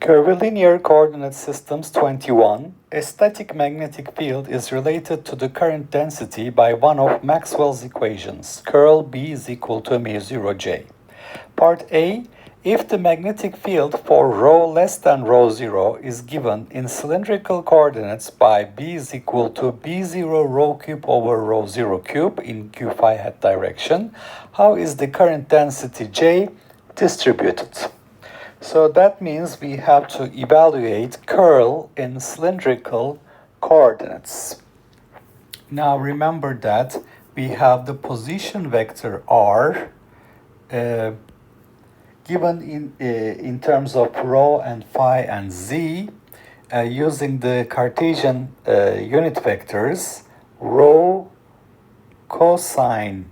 Curvilinear coordinate systems 21. A static magnetic field is related to the current density by one of Maxwell's equations. Curl B is equal to mu 0 J. Part A. If the magnetic field for ρ less than ρ0 is given in cylindrical coordinates by B is equal to B0 ρ cube over ρ0 cube in q phi hat direction, how is the current density J distributed? So that means we have to evaluate curl in cylindrical coordinates. Now remember that we have the position vector R given in terms of rho and phi and z using the Cartesian unit vectors rho cosine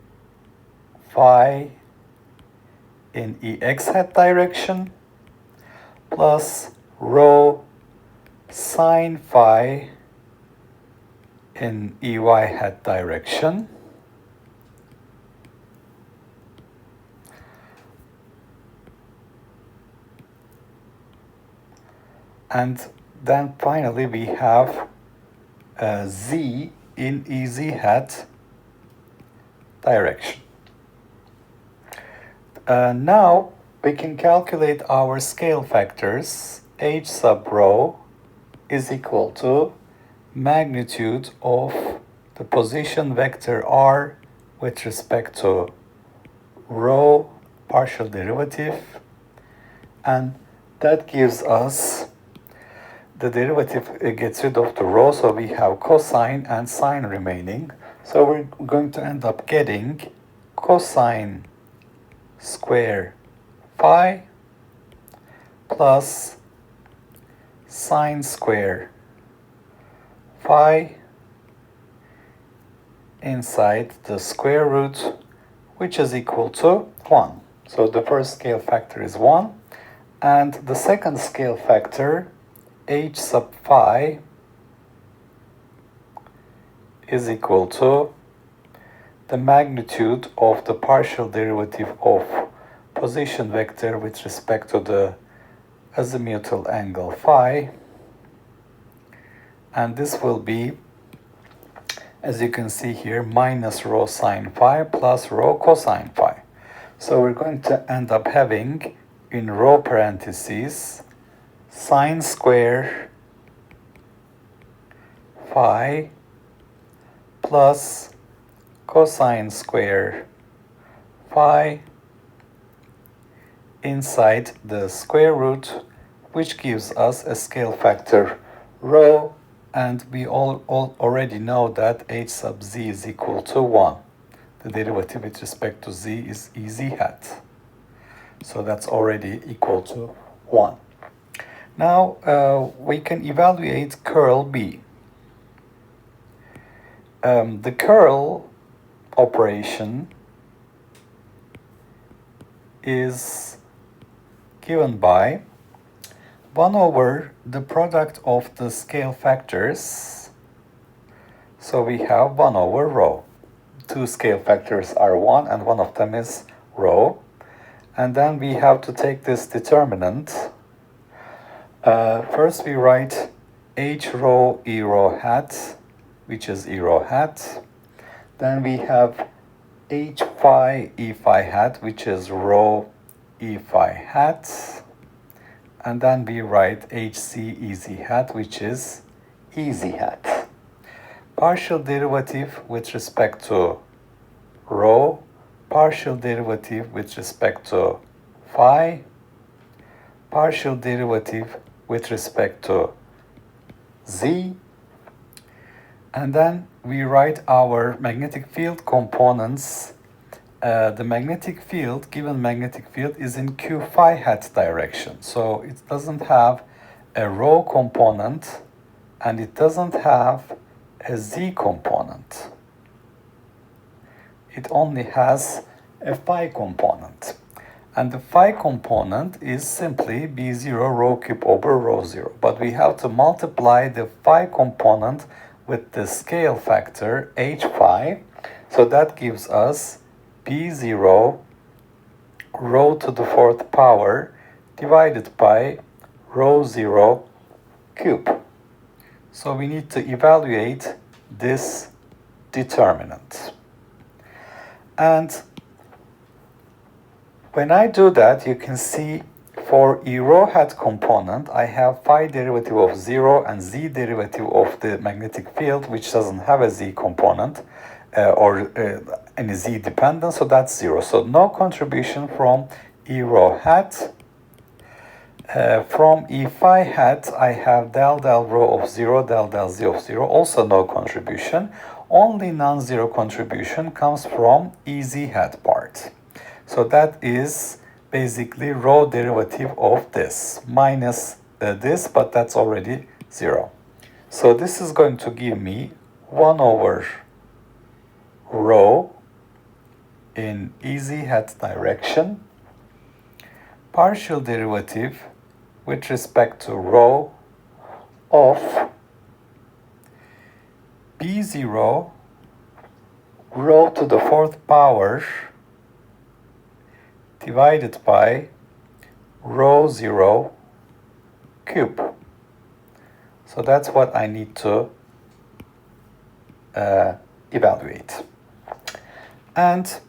phi in ex hat direction plus rho sine phi in ey hat direction. And then finally we have z in ez hat direction. Now we can calculate our scale factors. H sub rho is equal to magnitude of the position vector r with respect to rho partial derivative, and that gives us the derivative gets rid of the rho, so we have cosine and sine remaining. So we're going to end up getting cosine square phi plus sine square phi inside the square root, which is equal to 1. So the first scale factor is 1, and the second scale factor h sub phi is equal to the magnitude of the partial derivative of position vector with respect to the azimuthal angle phi, and this will be, as you can see here, minus rho sine phi plus rho cosine phi. So we're going to end up having in rho parentheses sine square phi plus cosine square phi inside the square root, which gives us a scale factor rho, and we already know that h sub z is equal to 1. The derivative with respect to z is ez hat. So that's already equal to 1. Now we can evaluate curl B. The curl operation is given by 1 over the product of the scale factors. So we have 1 over rho. Two scale factors are 1 and one of them is rho. And then we have to take this determinant. First we write h rho e rho hat, which is e rho hat. Then we have h phi e phi hat, which is rho e phi hat. And then we write hc ez hat, which is ez hat. Partial derivative with respect to rho, partial derivative with respect to phi, partial derivative with respect to z, and then we write our magnetic field components. The magnetic field, given magnetic field, is in q phi hat direction, so it doesn't have a rho component and it doesn't have a z component. It only has a phi component. And the phi component is simply b0 rho cube over rho 0. But we have to multiply the phi component with the scale factor h phi. So that gives us b0 rho to the fourth power divided by rho 0 cube. So we need to evaluate this determinant. And when I do that, you can see for E rho hat component, I have phi derivative of 0 and z derivative of the magnetic field, which doesn't have a z component or any z dependence, so that's 0. So no contribution from E rho hat. From E phi hat, I have del del rho of 0, del del z of 0, also no contribution. Only non-zero contribution comes from E z hat part. So that is basically rho derivative of this minus this, but that's already 0. So this is going to give me 1 over rho in E z hat direction, partial derivative with respect to rho of B0 rho to the 4th power divided by rho 0 cube. So that's what I need to evaluate. And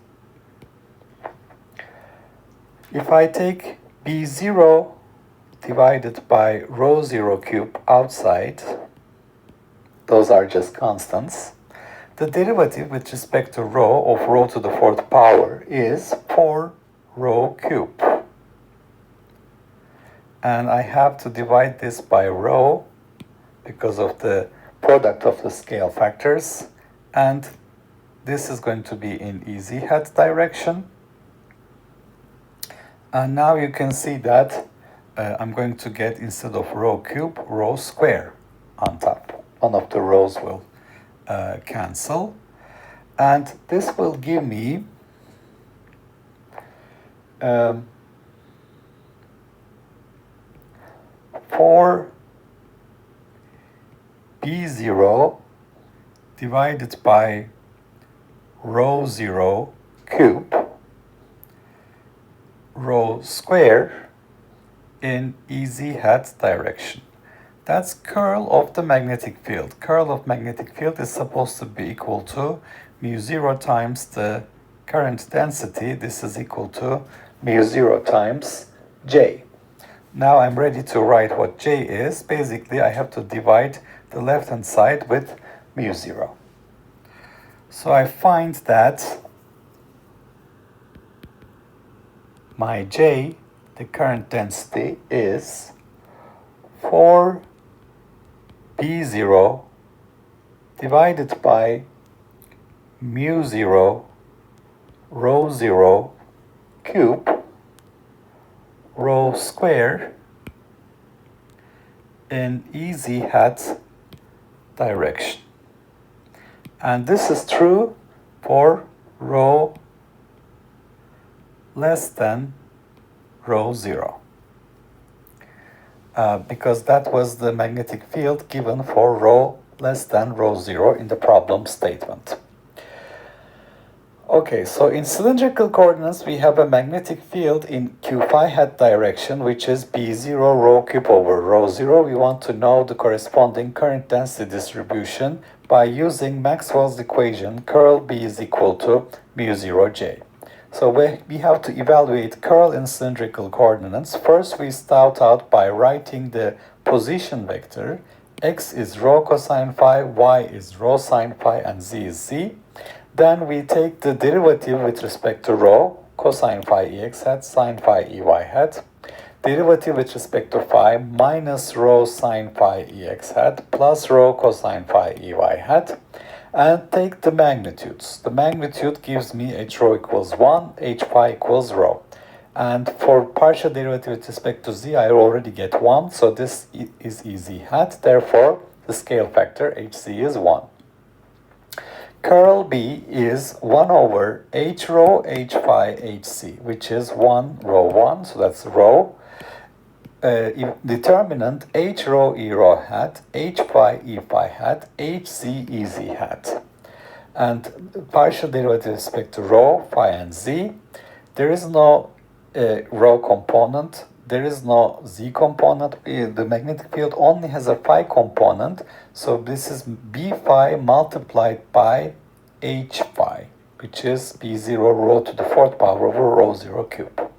if I take B0 divided by rho 0 cube outside, those are just constants, the derivative with respect to rho of rho to the 4th power is 4 rho cube. And I have to divide this by rho because of the product of the scale factors, and this is going to be in E z hat direction. And now you can see that I'm going to get, instead of rho cube, rho square on top. One of the rows will cancel. And this will give me for B0 divided by rho 0 cube rho square in E z hat direction. That's curl of the magnetic field. Curl of magnetic field is supposed to be equal to mu 0 times the current density. This is equal to mu 0 times J. Now I'm ready to write what J is. Basically, I have to divide the left-hand side with mu 0. So I find that my J, the current density, is 4 B0 divided by mu 0 rho 0 cube rho square in E z hat direction. And this is true for rho less than rho 0. Because that was the magnetic field given for rho less than rho 0 in the problem statement. Okay, so in cylindrical coordinates, we have a magnetic field in Q phi hat direction, which is B0 rho cube over rho 0. We want to know the corresponding current density distribution by using Maxwell's equation, curl B is equal to mu 0 J. So we have to evaluate curl in cylindrical coordinates. First, we start out by writing the position vector. X is rho cosine phi, y is rho sine phi, and z is z. Then we take the derivative with respect to rho, cosine phi ex hat, sine phi ey hat. Derivative with respect to phi minus rho sine phi ex hat plus rho cosine phi ey hat. And take the magnitudes. The magnitude gives me h rho equals 1, h phi equals rho. And for partial derivative with respect to z, I already get 1, so this is E z hat. Therefore, the scale factor hz is 1. Curl B is 1 over h rho h phi hc, which is 1 rho 1, so that's rho. Determinant h rho e rho hat, h phi e phi hat, hc e z hat. And partial derivative with respect to rho, phi, and z. There is no rho component there is no z component. The magnetic field only has a phi component. So this is b phi multiplied by h phi, which is b0 rho to the fourth power over rho 0 cube.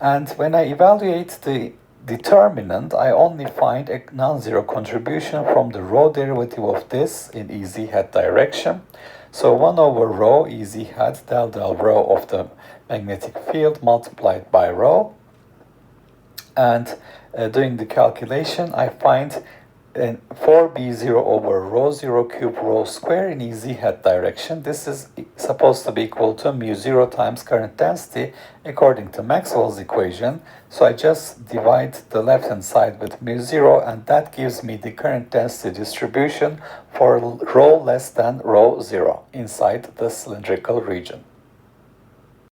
And when I evaluate the determinant, I only find a non-zero contribution from the rho derivative of this in ez hat direction. So 1 over rho ez hat del del rho of the magnetic field multiplied by rho. And doing the calculation, I find 4b0 over rho 0 cube rho square in ez hat direction. This is supposed to be equal to mu 0 times current density according to Maxwell's equation. So I just divide the left hand side with mu 0, and that gives me the current density distribution for rho less than rho 0 inside the cylindrical region.